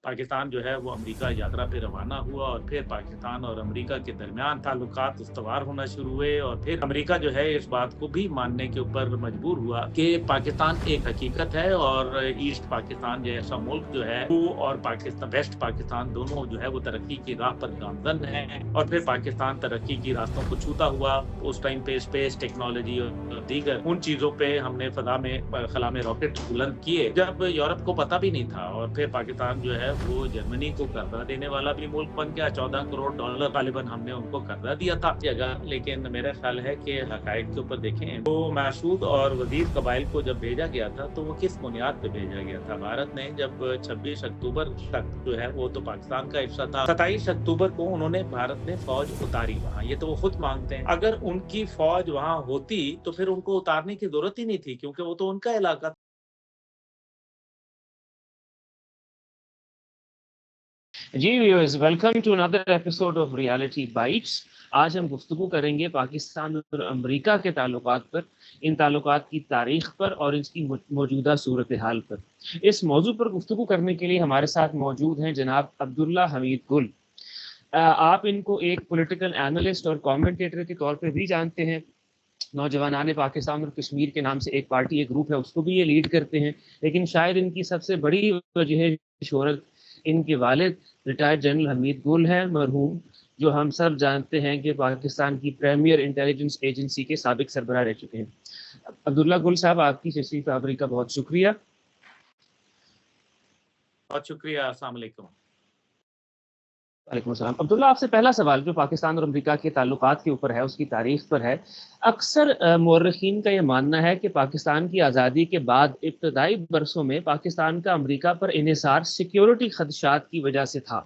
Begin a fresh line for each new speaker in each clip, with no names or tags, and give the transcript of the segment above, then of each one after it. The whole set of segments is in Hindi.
पाकिस्तान जो है वो अमेरिका यात्रा पे रवाना हुआ और फिर पाकिस्तान और अमेरिका के दरमियान ताल्लुकात उस्तवार होना शुरू हुए और फिर अमेरिका जो है इस बात को भी मानने के ऊपर मजबूर हुआ कि पाकिस्तान एक हकीकत है और ईस्ट पाकिस्तान जैसा मुल्क जो है वो और पाकिस्तान वेस्ट पाकिस्तान दोनों जो है वो तरक्की की राह पर गामजन है और फिर पाकिस्तान तरक्की की रास्तों को छूता हुआ। उस टाइम पे स्पेस टेक्नोलॉजी और दीगर उन चीजों पे हमने खला में रॉकेट बुलंद किए जब यूरोप को पता भी नहीं था और फिर पाकिस्तान जो है वो जर्मनी को कर्जा देने वाला भी मुल्क बन गया। 14 करोड़ डॉलर गालिबन हमने उनको कर्जा दिया था जगह। लेकिन मेरा ख्याल है कि हकायक के ऊपर देखें तो मैसूद और वजीर कबाइल को जब भेजा गया था तो वो किस बुनियाद पे भेजा गया था। भारत ने जब 26 अक्टूबर तक जो है वो तो पाकिस्तान का हिस्सा था। 27 अक्टूबर को उन्होंने भारत ने फौज उतारी वहां, ये तो वो खुद मांगते हैं। अगर उनकी फौज वहां होती तो फिर उनको उतारने की जरूरत ही नहीं थी क्योंकि वो तो उनका इलाका।
जी viewers, welcome to another episode of reality bites. आज हम गुफ्तगू करेंगे पाकिस्तान और अमेरिका के ताल्लुकात पर, इन ताल्लुकात की तारीख पर और इसकी मौजूदा सूरत हाल पर। इस मौजू पर गुफ्तगू करने के लिए हमारे साथ मौजूद हैं जनाब अब्दुल्ला हमीद गुल। आप इनको एक पॉलिटिकल एनालिस्ट और कमेंटेटर के तौर पर भी जानते हैं। नौजवानाने पाकिस्तान और कश्मीर के नाम से एक पार्टी, एक ग्रुप है, उसको भी ये लीड करते हैं। लेकिन शायद इनकी सबसे बड़ी वजह शोहरत इनके वालिद रिटायर्ड जनरल हमीद गुल है, मरहूम, जो हम सब जानते हैं कि पाकिस्तान की प्रीमियर इंटेलिजेंस एजेंसी के साबिक सरबराह रह चुके हैं। अब्दुल्ला गुल साहब, आपकी तशरीफ आवरी का बहुत शुक्रिया।
बहुत शुक्रिया। अस्सलाम वालेकुम।
वालेकुम अस्सलाम। अब्दुल्ला, आपसे पहला सवाल जो पाकिस्तान और अमेरिका के ताल्लुकात के ऊपर है, उसकी तारीख पर है। अक्सर मौरखीन का यह मानना है कि पाकिस्तान की आज़ादी के बाद इब्तदाई बरसों में पाकिस्तान का अमेरिका पर इन्हिसार सिक्योरिटी खदशात की वजह से था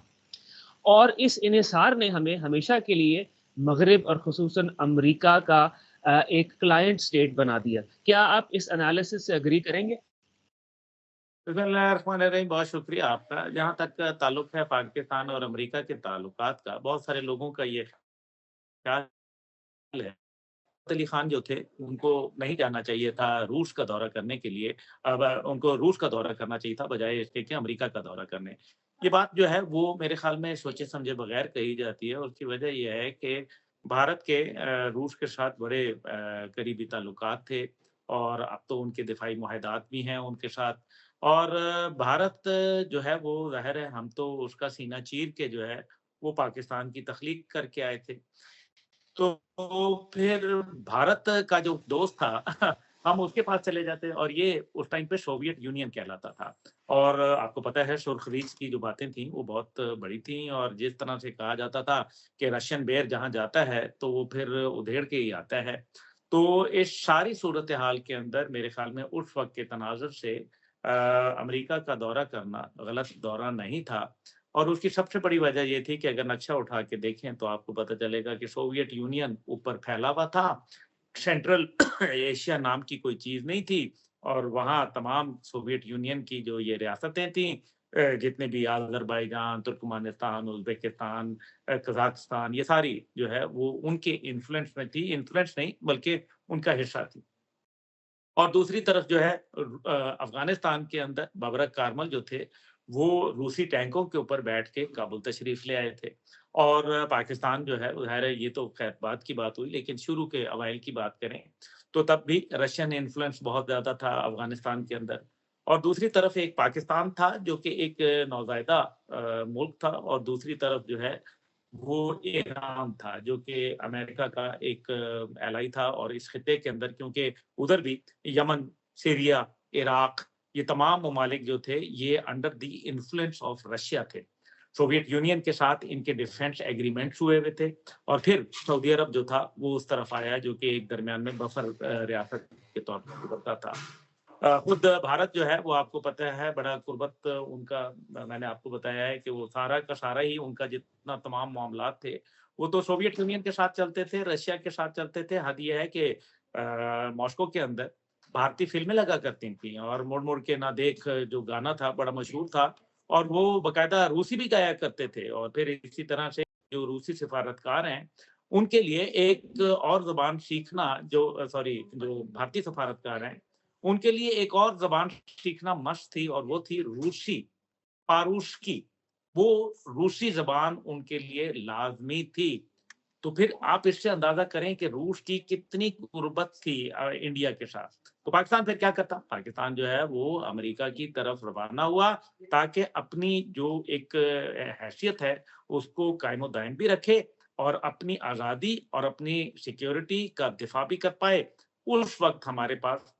और इस इन्हिसार ने हमें हमेशा के लिए मगरब और खुसूसन अमेरिका का एक क्लाइंट स्टेट बना दिया। क्या आप इस एनालिसिस से अग्री करेंगे?
बिस्मिल्लाहिर्रहमानिर्रहीम। बहुत शुक्रिया आपका। जहाँ तक ताल्लुक है पाकिस्तान और अमेरिका के ताल्लुकात का, बहुत सारे लोगों का ये ख्याल है अली खान जो थे उनको नहीं जाना चाहिए था रूस का दौरा करने के लिए। अब उनको रूस का दौरा करना चाहिए था बजाय इसके कि अमेरिका का दौरा करने। ये बात जो है वो मेरे ख्याल में सोचे समझे बगैर कही जाती है और उसकी वजह ये है कि भारत के रूस के साथ बड़े करीबी ताल्लुकात थे और अब तो उनके दिफाई मुआहदात भी हैं उनके साथ। और भारत जो है वो ज़ाहिर है हम तो उसका सीना चीर के जो है वो पाकिस्तान की तख्लीक करके आए थे। तो फिर भारत का जो दोस्त था हम उसके पास चले जाते और ये उस टाइम पे सोवियत यूनियन कहलाता था। और आपको पता है सुर्खरीज की जो बातें थी वो बहुत बड़ी थी और जिस तरह से कहा जाता था कि रशियन बेर जहाँ जाता है तो वो फिर उधेड़ के ही आता है। तो इस सारी सूरत हाल के अंदर मेरे ख्याल में उस वक्त के तनाजुर से अमेरिका का दौरा करना गलत दौरा नहीं था। और उसकी सबसे बड़ी वजह ये थी कि अगर नक्शा उठा के देखें तो आपको पता चलेगा कि सोवियत यूनियन ऊपर फैला हुआ था, सेंट्रल एशिया नाम की कोई चीज़ नहीं थी और वहाँ तमाम सोवियत यूनियन की जो ये रियासतें थीं, जितने भी अज़रबैजान, तुर्कमेनिस्तान, उज़्बेकिस्तान, कज़ाकिस्तान, ये सारी जो है वो उनके इन्फ्लुएंस में थी। इन्फ्लुएंस नहीं बल्कि उनका हिस्सा थी। और दूसरी तरफ जो है अफ़गानिस्तान के अंदर बबरक कारमल जो थे, वो रूसी टैंकों के ऊपर बैठ के काबुल तशरीफ़ ले आए थे। और पाकिस्तान जो है, ज़ाहिर है ये तो ख़ैर बाद की बात हुई, लेकिन शुरू के अवाइल की बात करें, तो तब भी रशियन इन्फ्लुएंस बहुत ज़्यादा था अफ़गानिस्तान के अंदर। और दूसरी तरफ एक पाकिस्तान था जो कि एक नौज़ायदा मुल्क था और दूसरी तरफ जो है वो ईरान था, जो कि अमेरिका का एक एलाई था और इस खित्ते के अंदर क्योंकि उधर भी यमन, सीरिया, इराक, ये तमाम ममालिक जो थे, ये under the influence of Russia थे। सोवियत यूनियन के साथ इनके डिफेंस एग्रीमेंट्स हुए हुए थे और फिर सऊदी अरब जो था, वो उस तरफ आया, जो कि एक दरमियान में बफर रियासत के तौर पर उभरता था। खुद भारत जो है वो आपको पता है बड़ा कुर्बत उनका मैंने आपको बताया है कि वो सारा का सारा ही उनका जितना तमाम मामलात थे, वो तो सोवियत यूनियन के साथ चलते थे, रशिया के साथ चलते थे। हद ये है कि मॉस्को के अंदर भारतीय फ़िल्में लगा करती थीं और मुड़-मुड़ के ना देख जो गाना था बड़ा मशहूर था और वो बाकायदा रूसी भी गाया करते थे और फिर इसी तरह से जो रूसी सिफ़ारतकार हैं, उनके लिए एक और ज़ुबान सीखना जो सॉरी जो भारतीय सफ़ारतकार हैं, उनके लिए एक और ज़बान सीखना मस्ट थी और वो थी रूसी, फारूकी। वो रूसी ज़बान उनके लिए लाज़मी थी। तो फिर आप इससे अंदाज़ा करें कि रूस की कितनी कुर्बत थी इंडिया के साथ। तो पाकिस्तान फिर क्या करता? पाकिस्तान जो है वो अमेरिका की तरफ रवाना हुआ ताकि अपनी जो एक हैसियत है उसको कायम-ओ-दायम भी रखे और अपनी आज़ादी और अपनी सिक्योरिटी का दिफ़ा भी कर पाए। उस वक़्त हमारे पास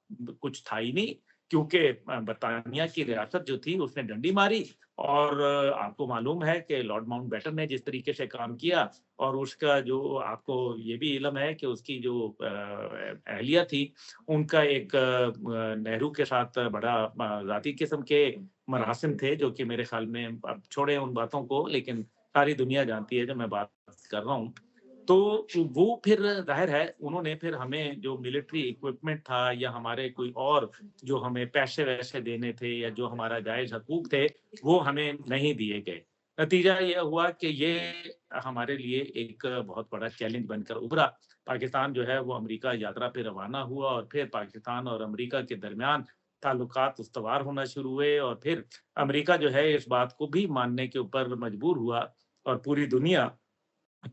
कुछ था ही नहीं क्योंकि बरतानिया की रियासत जो थी उसने डंडी मारी और आपको मालूम है कि लॉर्ड माउंटबेटन ने जिस तरीके से काम किया और उसका जो आपको ये भी इल्म है कि उसकी जो अहलिया थी, उनका एक नेहरू के साथ बड़ा ज़ाती किस्म के मरासिम थे, जो कि मेरे ख़्याल में अब छोड़ें उन बातों को, लेकिन सारी दुनिया जानती है जो मैं बात कर रहा हूँ। तो वो फिर ज़ाहिर है उन्होंने फिर हमें जो मिलिट्री इक्विपमेंट था या हमारे कोई और जो हमें पैसे-वैसे देने थे या जो हमारा जायज़ हकूक थे, वो हमें नहीं दिए गए। नतीजा ये हुआ कि ये हमारे लिए एक बहुत बड़ा चैलेंज बनकर उभरा। पाकिस्तान जो है वो अमेरिका यात्रा पे रवाना हुआ और फिर पाकिस्तान और अमेरिका के दरमियान ताल्लुकात उस्तवार होना शुरू हुए और फिर अमेरिका जो है इस बात को भी मानने के ऊपर मजबूर हुआ और पूरी दुनिया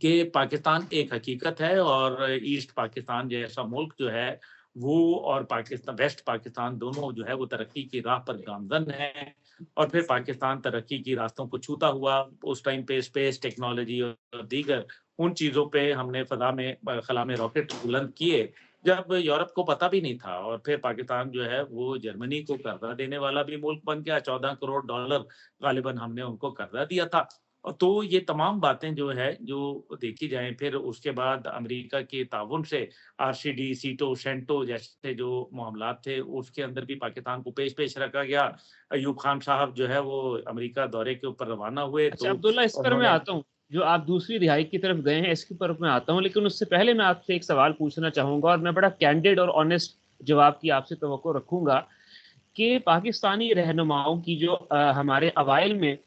कि पाकिस्तान एक हकीकत है और ईस्ट पाकिस्तान जैसा मुल्क जो है, वो और पाकिस्तान वेस्ट पाकिस्तान दोनों जो है वो तरक्की की राह पर गामज़न हैं और फिर पाकिस्तान तरक्की की रास्तों को छूता हुआ, उस टाइम पे स्पेस टेक्नोलॉजी और दीगर उन चीज़ों पे हमने ख़ला में रॉकेट बुलंद किए, जब यूरोप को पता भी नहीं था और फिर पाकिस्तान जो है वो जर्मनी को कर्ज़ा देने वाला भी मुल्क बन गया, $14 करोड़ ग़ालिबन हमने उनको कर्ज़ा दिया था। तो ये तमाम बातें जो है, जो देखी जाएँ फिर उसके बाद अमेरिका के ताउन से आरसीडी, सीटो, सेंटो जैसे जो मामलात थे, उसके अंदर भी पाकिस्तान को पेश-पेश रखा गया। अयूब खान साहब जो है वो अमेरिका दौरे के ऊपर रवाना हुए
अच्छा
तो
अब्दुल्ला, इस पर मैं
उन्होंने
आता हूँ। जो आप दूसरी रिहाई की तरफ गए हैं, इसके ऊपर मैं आता हूँ, लेकिन उससे पहले मैं आपसे एक सवाल पूछना चाहूँगा और मैं बड़ा कैंडिड और ऑनेस्ट जवाब की आपसे तवक्को रखूँगा कि पाकिस्तानी रहनुमाओं की जो हमारे अवाइल में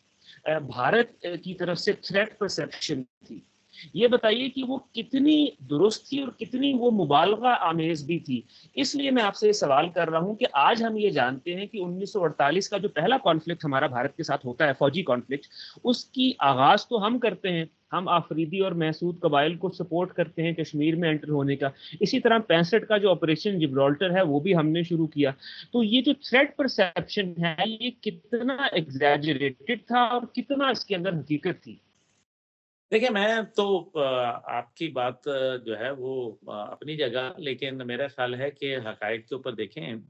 भारत की तरफ से थ्रेट परसेप्शन थी, ये बताइए कि वो कितनी दुरुस्त थी और कितनी वो मुबालगा आमेज भी थी। इसलिए मैं आपसे ये सवाल कर रहा हूँ कि आज हम ये जानते हैं कि 1948 का जो पहला कॉन्फ्लिक्ट हमारा भारत के साथ होता है, फौजी कॉन्फ्लिक्ट, उसकी आगाज तो हम करते हैं। हम आफरीदी और महसूद कबाइल को सपोर्ट करते हैं कश्मीर में एंटर होने का। इसी तरह 65 का जो ऑपरेशन जिब्राल्टर है वो भी हमने शुरू किया। तो ये जो थ्रेट परसेप्शन है, ये कितना एग्जैजरेटेड था और कितना इसके अंदर हकीकत थी?
देखिए, मैं तो आपकी बात जो है वो अपनी जगह लेकिन मेरा ख़्याल है कि हक़ाइक़ के ऊपर देखें,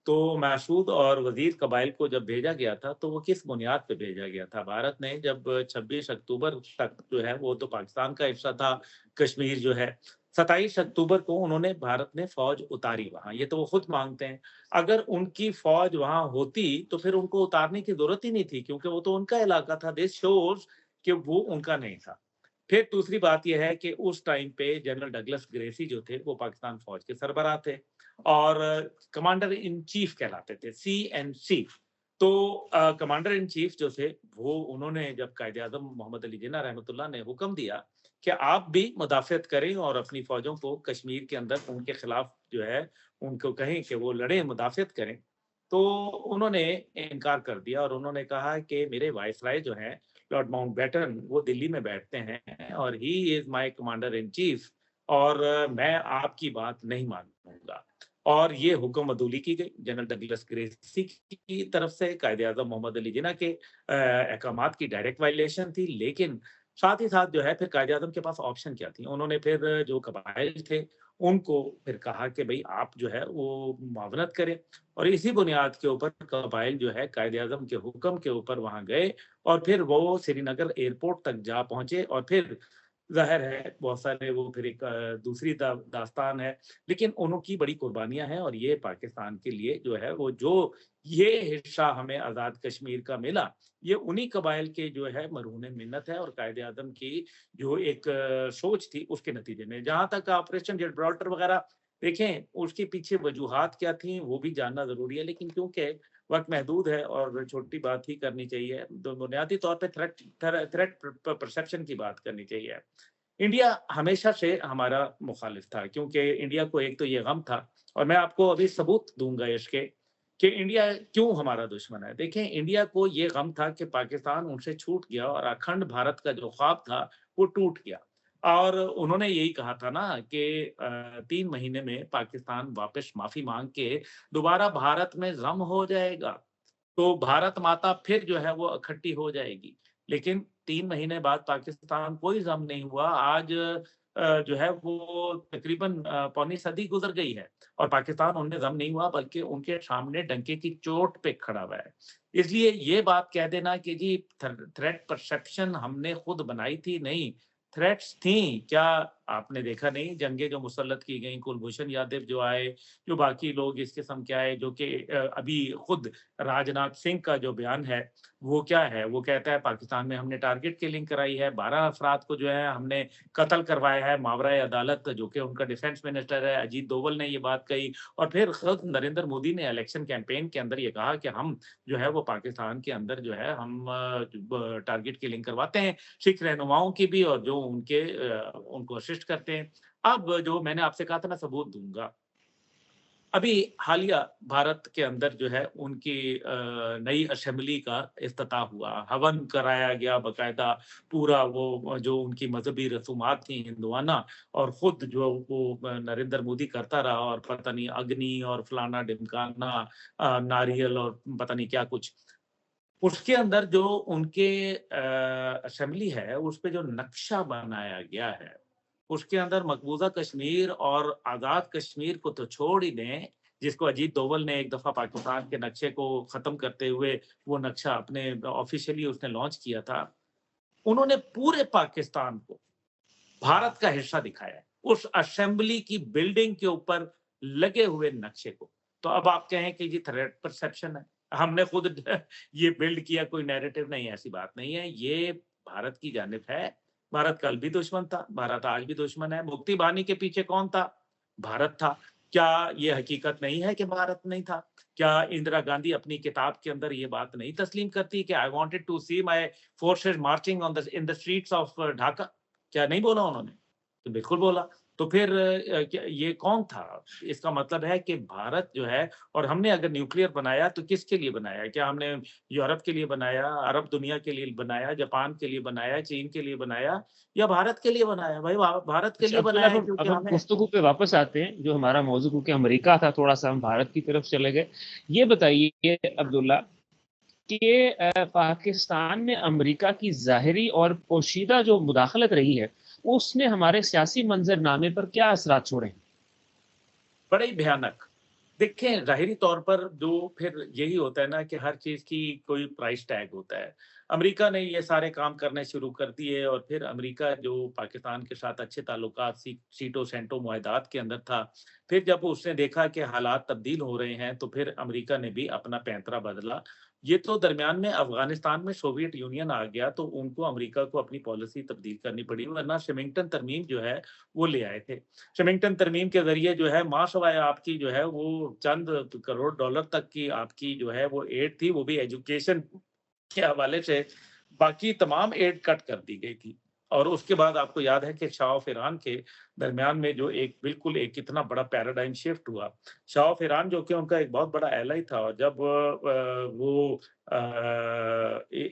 तो महसूद और वज़ीर कबाइल को जब भेजा गया था, तो वो किस बुनियाद पे भेजा गया था? भारत ने जब 26 अक्टूबर तक जो है वो तो पाकिस्तान का हिस्सा था, कश्मीर जो है। 27 अक्टूबर को उन्होंने भारत ने फ़ौज उतारी वहाँ, ये तो वो खुद मानते हैं। अगर उनकी फ़ौज वहाँ होती, तो फिर उनको उतारने की ज़रूरत ही नहीं थी क्योंकि वो तो उनका इलाका था। दिस शोज़ कि वो उनका नहीं था। फिर दूसरी बात ये है कि उस टाइम पे जनरल डगलस ग्रेसी जो थे, वो पाकिस्तान फ़ौज के सरबराह थे और कमांडर इन चीफ कहलाते थे, सीएनसी। तो कमांडर इन चीफ जो थे, वो उन्होंने जब कायदे-आज़म मोहम्मद अली जिन्ना रहमतुल्लाह ने हुक्म दिया कि आप भी मुदाफ़ियत करें और अपनी फ़ौजों को कश्मीर के अंदर उनके खिलाफ जो है, उनको कहें कि वो लड़ें, मुदाफ़ियत करें। तो उन्होंने इनकार कर दिया और उन्होंने कहा कि मेरे वाइसराय जो हैं लॉर्ड माउंटबेटन वो दिल्ली में बैठते हैं और he is my commander in chief और मैं आपकी बात नहीं मानूँगा। और ये हुक्म अदूली की गई जनरल डगलस ग्रेसी की तरफ से कायदे-आज़म मोहम्मद अली जिन्ना के अहकामात की डायरेक्ट वायलेशन थी, लेकिन साथ ही साथ जो है फिर कायदे-आज़म के पास ऑप्शन क्या थी? उन्होंने फिर जो कबाइल थे, उनको फिर कहा कि भई आप जो है वो मुआवनत करें और इसी बुनियाद के ऊपर कबाइल जो है कायदे-आज़म के हुक्म के ऊपर वहाँ गए और फिर वो श्रीनगर एयरपोर्ट तक जा पहुँचे और फिर ज़ाहिर है बहुत सारे वो फिर एक दूसरी दास्तान है। लेकिन उनकी बड़ी कुर्बानियाँ हैं और ये पाकिस्तान के लिए जो है वो जो ये हिस्सा हमें आज़ाद कश्मीर का मिला, ये उन्हीं कबाइल के जो है मरहून मिन्नत है और कायदे-आज़म की जो एक सोच थी उसके नतीजे में। जहाँ तक ऑपरेशन जिब्राल्टर वग़ैरह देखें, उसके पीछे वजूहात क्या थी वो भी जानना ज़रूरी है, लेकिन क्योंकि वक़्त महदूद है और छोटी बात ही करनी चाहिए। तो बुनियादी तौर पे थ्रेट परसेप्शन की बात करनी चाहिए। इंडिया हमेशा से हमारा मुखालिफ था क्योंकि इंडिया को एक तो ये गम था और मैं आपको अभी सबूत दूँगा इसके कि इंडिया क्यों हमारा दुश्मन है। देखें, इंडिया को ये गम था कि पाकिस्तान उनसे छूट गया और अखंड भारत का जो ख्वाब था वो टूट गया। और उन्होंने यही कहा था ना कि 3 महीने में पाकिस्तान वापस माफ़ी माँग के दोबारा भारत में ज़म हो जाएगा, तो भारत माता फिर जो है वो इकट्ठी हो जाएगी। लेकिन 3 महीने बाद पाकिस्तान कोई ज़म नहीं हुआ। आज जो है वो तकरीबन पौनी सदी गुज़र गई है और पाकिस्तान उनमें ज़म नहीं हुआ, बल्कि उनके सामने डंके की चोट पे खड़ा हुआ है। इसलिए ये बात कह देना कि जी थ्रेट परसेप्शन हमने खुद बनाई थी, नहीं, थ्रेट्स थी। क्या आपने देखा नहीं जंगें जो मुसल्लत की गईं, कुलभूषण यादव जो आए, जो बाकी लोग इस किस्म के आए, जो कि अभी खुद राजनाथ सिंह का जो बयान है, वो क्या है? वो कहता है पाकिस्तान में हमने टारगेट किलिंग कराई है, 12 अफराद को जो है हमने कत्ल करवाया है, मावरा-ए अदालत जो कि उनका डिफेंस मिनिस्टर है, अजीत दोवल ने ये बात कही और फिर खुद नरेंद्र मोदी ने इलेक्शन कैंपेन के अंदर ये कहा कि हम जो है वो पाकिस्तान के अंदर जो है हम ब टारगेट किलिंग करवाते हैं, सिख रहनुमाओं की भी और जो उनके उनको असिस्ट करते हैं। अब जो मैंने आपसे कहा था मैं सबूत दूँगा। अभी हालिया भारत के अंदर जो है उनकी नई असेंबली का इफ्तिताह हुआ, हवन कराया गया बाकायदा, पूरा वो जो उनकी मज़हबी रसूमात थी हिंदुआना, और खुद जो वो नरेंद्र मोदी करता रहा और पता नहीं अग्नि और फलाना-ढिमकाना, नारियल और पता नहीं क्या कुछ। उसके अंदर जो उनके असेंबली है, उसपे जो नक्शा बनाया गया है, उसके अंदर मकबूज़ा कश्मीर और आज़ाद कश्मीर को तो छोड़ ही दें, जिसको अजीत दोवल ने एक दफ़ा पाकिस्तान के नक्शे को ख़त्म करते हुए वो नक्शा अपने ऑफ़िशियली उसने लॉन्च किया था। उन्होंने पूरे पाकिस्तान को भारत का हिस्सा दिखाया है, उस असेंबली की बिल्डिंग के ऊपर लगे हुए नक्शे को। तो अब आप कहें कि जी थ्रेट परसेप्शन है, हमने खुद ये बिल्ड किया, कोई नैरेटिव नहीं, ऐसी बात नहीं है। ये भारत की जानिब है, भारत कल भी दुश्मन था, भारत आज भी दुश्मन है। मुक्ति बानी के पीछे कौन था? भारत था। क्या ये हकीकत नहीं है कि भारत नहीं था? क्या इंदिरा गांधी अपनी किताब के अंदर ये बात नहीं तस्लीम करती कि I wanted to see my forces marching on the in the streets of Dhaka? क्या नहीं बोला उन्होंने? तो बिल्कुल बोला। तो फिर क्या ये कौन था? इसका मतलब है कि भारत जो है, और हमने अगर न्यूक्लियर बनाया तो किसके लिए बनाया? क्या हमने यूरोप के लिए बनाया, अरब दुनिया के लिए बनाया, जापान के लिए बनाया, चीन के लिए बनाया या भारत के लिए बनाया? भाई भारत के
अच्छा
लिए
अब्दुल्ला,
बनाया है क्योंकि
अब हम
हमें
गुफ्तगू पे वापस आते हैं, जो हमारा मौजू क्योंकि अमेरिका था, थोड़ा सा हम भारत की तरफ चले गए। ये बताइए अब्दुल्ला कि पाकिस्तान में अमेरिका की ज़ाहिरी और पोशीदा जो मुदाखलत रही है, उसने हमारे सियासी मंजरनामे पर क्या असरात छोड़े हैं?
बड़े ही भयानक। देखें, ज़ाहिरी तौर पर जो फिर यही होता है ना कि हर चीज़ की कोई प्राइस टैग होता है। अमेरिका ने ये सारे काम करने शुरू कर दिए और फिर अमेरिका जो पाकिस्तान के साथ अच्छे ताल्लुकात सीटों-सेंटों मुआहदात के अंदर था, फिर जब उसने देखा कि हालात तब्दील हो रहे हैं, तो फिर अमेरिका ने भी अपना पैंतरा बदला। ये तो दरमियान में अफ़गानिस्तान में सोवियत यूनियन आ गया, तो उनको अमेरिका को अपनी पॉलिसी तब्दील करनी पड़ी, वरना शिमिंगटन तरमीम जो है, वो ले आए थे। शिमिंगटन तरमीम के ज़रिए जो है मासवाए आपकी जो है वो चंद करोड़ डॉलर तक की आपकी जो है वो एड थी, वो भी एजुकेशन के हवाले से, बाकी तमाम एड कट कर दी गई थी। और उसके बाद आपको याद है कि शाह ऑफ ईरान के दरमियान में जो एक बिल्कुल एक कितना बड़ा पैराडाइम शिफ्ट हुआ। शाह ऑफ ईरान जो कि उनका एक बहुत बड़ा एलाई था, और जब वो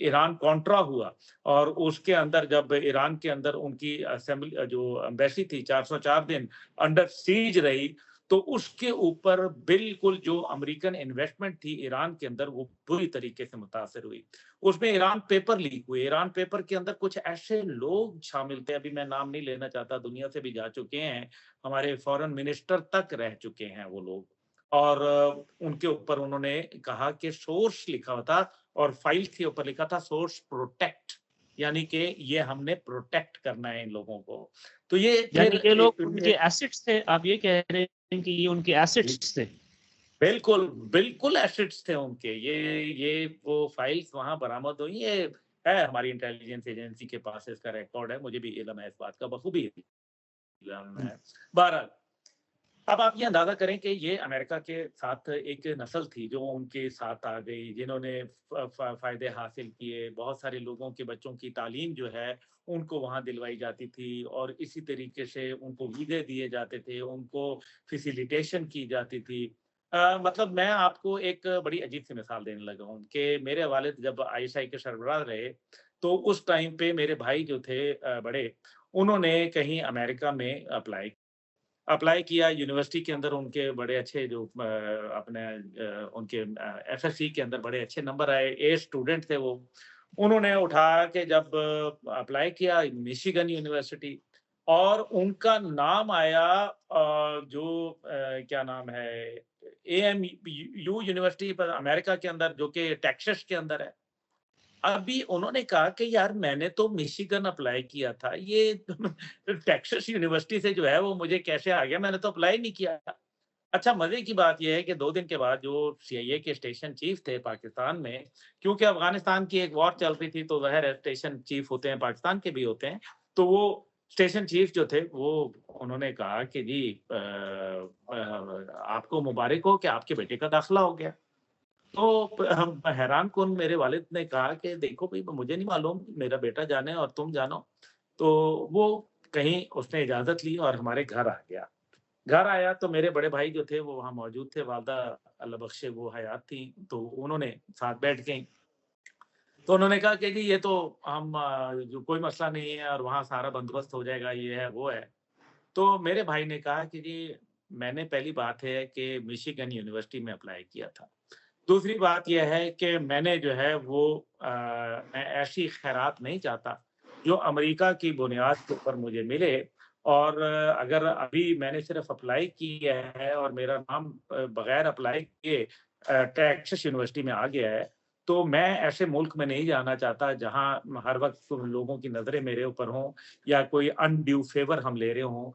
ईरान कॉन्ट्रा हुआ और उसके अंदर जब ईरान के अंदर उनकी असेंबली जो एम्बेसी थी 404 दिन अंडर सीज रही, तो उसके ऊपर बिल्कुल जो अमेरिकन इन्वेस्टमेंट थी ईरान के अंदर वो बुरी तरीके से मुतासिर हुई। उसमें ईरान पेपर लीक हुए। ईरान पेपर के अंदर कुछ ऐसे लोग शामिल थे, अभी मैं नाम नहीं लेना चाहता, दुनिया से भी जा चुके हैं, हमारे फॉरेन मिनिस्टर तक रह चुके हैं वो लोग। और उनके ऊपर उन्होंने कहा कि सोर्स लिखा हुआ था और फाइल के ऊपर लिखा था सोर्स प्रोटेक्ट, यानी कि ये हमने प्रोटेक्ट करना है इन लोगों को। तो ये फिर
यानी ये लोग
ये
उनके एसेट्स थे, आप ये कह रहे हैं कि ये उनके एसेट्स थे?
बिल्कुल, बिल्कुल एसेट्स थे उनके। ये वो फाइल्स वहाँ बरामद हुई, ये है हमारी इंटेलिजेंस एजेंसी के पास इसका रिकॉर्ड है, मुझे भी इल्म है इस बात का, बखूबी इल्म है। बहरहाल, अब आप ये अंदाज़ा करें कि ये अमेरिका के साथ एक नस्ल थी जो उनके साथ आ गई, जिन्होंने फ़ायदे हासिल किए। बहुत सारे लोगों के बच्चों की तालीम जो है, उनको वहाँ दिलवाई जाती थी और इसी तरीके से उनको वीज़े दिए जाते थे, उनको फ़ैसिलिटेशन की जाती थी। मतलब मैं आपको एक बड़ी अजीब-सी मिसाल देने लगा हूँ कि मेरे वालिद जब आईएसआई के सरबराह रहे, तो उस टाइम पे मेरे भाई जो थे बड़े, उन्होंने कहीं अमेरिका में अप्लाई किया यूनिवर्सिटी के अंदर उनके बड़े अच्छे जो उनके एफएससी के अंदर बड़े अच्छे नंबर आए, ए स्टूडेंट थे वो। उन्होंने उठा के जब अप्लाई किया मिशिगन यूनिवर्सिटी और उनका नाम आया क्या नाम है एएमयू यूनिवर्सिटी पर अमेरिका के अंदर जो कि टेक्सास के अंदर है। अभी उन्होंने कहा कि यार मैंने तो मिशिगन अप्लाई किया था, ये टेक्सास यूनिवर्सिटी से जो है वो मुझे कैसे आ गया? मैंने तो अप्लाई नहीं किया। अच्छा मज़े की बात ये है कि 2 दिन के बाद जो सीआईए के स्टेशन चीफ थे पाकिस्तान में, क्योंकि अफ़गानिस्तान की एक वॉर चल रही थी तो ज़ाहिर है स्टेशन चीफ होते हैं, पाकिस्तान के भी होते हैं। तो वो स्टेशन चीफ जो थे वो उन्होंने कहा कि जी आपको मुबारक हो कि आपके बेटे का दाखिला हो गया। तो हम हैरान-कुन मेरे वालिद ने कहा कि देखो भई मुझे नहीं मालूम, मेरा बेटा जाने और तुम जानो। तो वो कहीं उसने इजाज़त ली और हमारे घर आ गया। घर आया तो मेरे बड़े भाई जो थे वो वहाँ मौजूद थे, वालदा अल्लाह बख्शे वो हयात थीं, तो उन्होंने साथ बैठ गईं। तो उन्होंने कहा कि जी ये तो हम जो कोई मसला नहीं है और वहाँ सारा बंदोबस्त हो जाएगा, ये है, वो है। तो मेरे भाई ने कहा कि जी मैंने पहली बात है कि मिशिगन यूनिवर्सिटी में अप्लाई किया था। दूसरी बात ये है कि मैंने जो है वो मैं ऐसी खैरात नहीं चाहता, जो अमेरिका की बुनियाद के ऊपर मुझे मिले और अगर अभी मैंने सिर्फ़ अप्लाई किया है और मेरा नाम बगैर अप्लाई किए टेक्सास यूनिवर्सिटी में आ गया है, तो मैं ऐसे मुल्क में नहीं जाना चाहता जहाँ हर वक़्त लोगों की नज़रें मेरे ऊपर हों या कोई अनड्यू फ़ेवर हम ले रहे हों।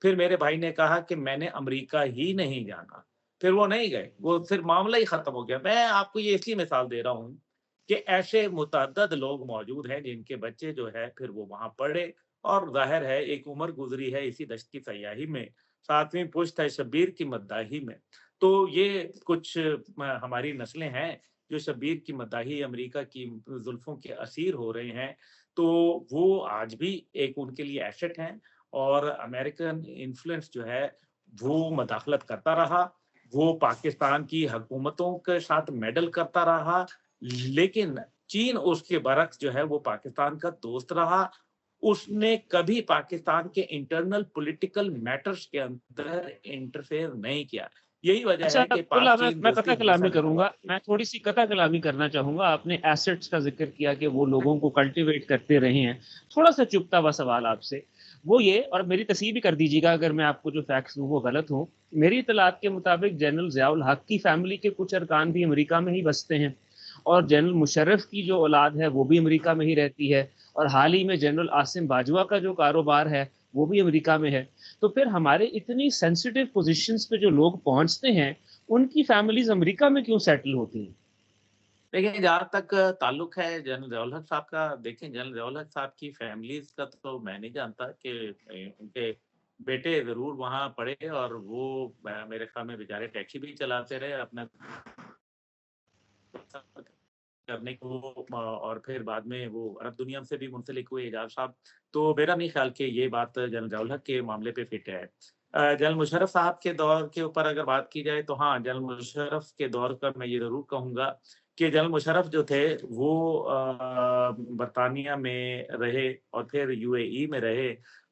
फिर मेरे भाई ने कहा कि मैंने अमेरिका ही नहीं जाना। फिर वो नहीं गए, वो फिर मामला ही खत्म हो गया। मैं आपको ये इसलिए मिसाल दे रहा हूँ कि ऐसे मुतअद्दद लोग मौजूद हैं जिनके बच्चे जो है फिर वो वहाँ पढ़े और ज़ाहिर है एक उम्र गुज़री है इसी दश्त की सयाही में, 7वीं पुश्त है शब्बीर की मद्दाही में। तो ये कुछ हमारी नस्लें हैं जो शब्बीर की मद्दाही अमेरिका की जुल्फ़ों के असीर हो रहे हैं, तो वो आज भी एक उनके लिए एसेट हैं और अमेरिकन इन्फ्लुएंस जो है वो मदाखलत करता रहा। वो पाकिस्तान की हुकूमतों के साथ मेडल करता रहा, लेकिन चीन उसके बरक्स जो है वो पाकिस्तान का दोस्त रहा। उसने कभी पाकिस्तान के इंटरनल पॉलिटिकल मैटर्स के अंदर इंटरफेयर नहीं किया। यही वजह
अच्छा,
है कि
अब्दुल्ला, मैं
पाक-चीन
मैं
दोस्ती
कथा
हमेशा
कलामी करूँगा।
जिंदाबाद रही।
मैं थोड़ी-सी कथा कलामी करना चाहूँगा। आपने एसेट्स का ज़िक्र किया कि वो लोगों को कल्टीवेट करते रहे हैं। थोड़ा-सा चुभता हुआ सवाल आपसे, वो ये, और मेरी तसहीह भी कर दीजिएगा अगर मैं आपको जो फैक्ट्स दूँ वो गलत हों। मेरी इत्तलात के मुताबिक जनरल ज़िया-उल हक की फैमिली के कुछ अरकान भी अमेरिका में ही बसते हैं और जनरल मुशर्रफ की जो औलाद है वो भी अमेरिका में ही रहती है और हाल ही में जनरल आसिम बाजवा का जो कारोबार है, वो भी अमेरिका में है। तो फिर हमारे इतनी सेंसिटिव पोज़ीशंस पे जो लोग पहुँचते हैं, उनकी फैमिलीज़ अमेरिका में क्यों सेटल होती हैं?
देखिए, जहाँ तक ताल्लुक है जनरल ज़िया-उल हक साहब का, देखिए जनरल ज़िया-उल हक साहब की फैमिलीज़ का तो मैं नहीं जानता कि उनके बेटे ज़रूर वहाँ पढ़े और वो मेरे ख़्याल में बेचारे टैक्सी भी चलाते रहे अपना करने को और फिर बाद में वो अरब दुनिया से भी मुंसलिक हुए एजाज साहब। तो मेरा नहीं ख़्याल कि ये बात जनरल ज़िया-उल हक के मामले पे फिट है। जनरल मुशर्रफ साहब के दौर के ऊपर अगर बात की जाए तो हाँ, जनरल मुशर्रफ के दौर का मैं ये ज़रूर कहूँगा कि जनरल मुशर्रफ जो थे वो बरतानिया में रहे और फिर यूएई में रहे,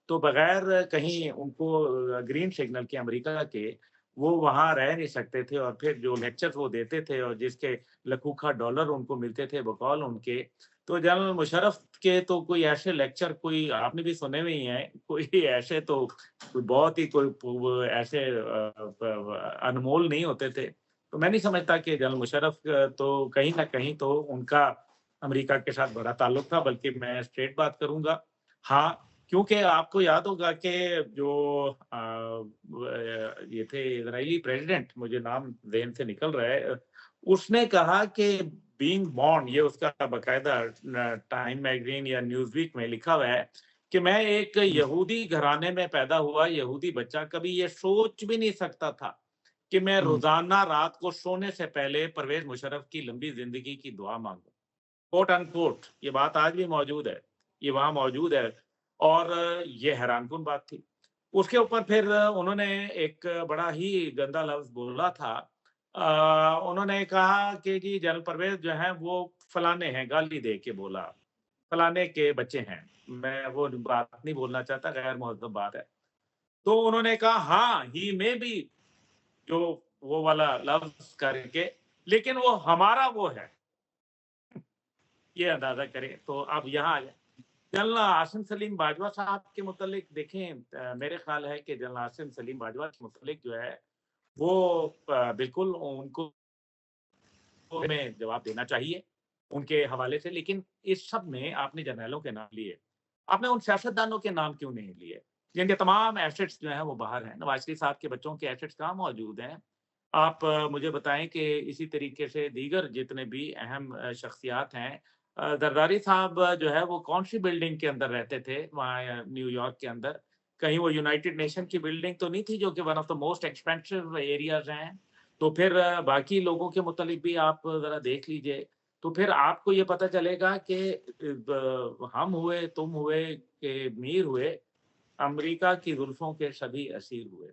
तो बगैर कहीं उनको ग्रीन सिग्नल के अमेरिका के, वो वहाँ रह नहीं सकते थे और फिर जो लेक्चर्स वो देते थे और जिसके लखूखा डॉलर उनको मिलते थे बकौल उनके, तो जनरल मुशर्रफ के तो कोई ऐसे लेक्चर कोई आपने भी सुने हुए ही हैं, कोई ऐसे तो कोई बहुत ही कोई वो ऐसे अनमोल नहीं होते थे। तो मैं नहीं समझता कि जनरल मुशर्रफ तो कहीं न कहीं तो उनका अमेरिका के साथ बड़ा ताल्लुक था, बल्कि मैं स्ट्रेट बात करूँगा। हाँ, क्योंकि आपको याद होगा कि जो ये थे इज़राइली प्रेज़िडेंट, मुझे नाम ज़हन से निकल रहा है, उसने कहा कि बीइंग बॉर्न, ये उसका बाकायदा टाइम मैगज़ीन या न्यूज़वीक में लिखा हुआ है कि मैं एक
हुँ,
यहूदी घराने में पैदा हुआ यहूदी बच्चा कभी ये सोच भी नहीं सकता था कि मैं
हुँ।
रोज़ाना रात को सोने से पहले परवेज़ मुशर्रफ की लंबी ज़िंदगी की दुआ माँगूँ। कोट अनकोट ये बात आज भी मौजूद है। ये वहाँ मौजूद है और ये हैरानकुन बात थी। उसके ऊपर फिर उन्होंने एक बड़ा ही गंदा लफ्ज़ बोला था उन्होंने कहा कि जी जनरल परवेज़ जो हैं वो फलाने हैं, गाली दे के बोला, फलाने के बच्चे हैं। मैं वो बात नहीं बोलना चाहता, गैर मुहज़्ज़ब बात है। तो उन्होंने कहा हाँ, ही मे बी जो वो वाला लफ्ज़ करके, लेकिन वो हमारा वो है। ये अंदाज़ा करें, तो अब यहाँ आ जाए। जनरल आसिम सलीम बाजवा साहब के मुतल्लिक देखें, मेरे ख़्याल है कि जनरल आसिम सलीम बाजवा के मुतल्लिक जो है, वो बिल्कुल उनको में जवाब देना चाहिए, उनके हवाले से। लेकिन इस सब में आपने जर्नैलों के नाम लिए, आपने उन सियासतदानों के नाम क्यों नहीं लिए, जिनके तमाम एसेट्स जो हैं वो बाहर हैं। नवाज़ शरीफ साहब के बच्चों के एसेट्स कहाँ मौजूद हैं? आप मुझे बताएँ कि इसी तरीके से दीगर जितने भी अहम शख्सियात हैं, जरदारी साहब जो है वो कौन-सी बिल्डिंग के अंदर रहते थे वहाँ न्यूयॉर्क के अंदर? कहीं वो यूनाइटेड नेशन की बिल्डिंग तो नहीं थी जो कि one of the most expensive areas हैं? तो फिर बाकी लोगों के मुतालिक भी आप ज़रा देख लीजिए, तो फिर आपको ये पता चलेगा कि हम हुए, तुम हुए, कि मीर हुए, अमेरिका की जुल्फ़ों के सभी असीर हुए।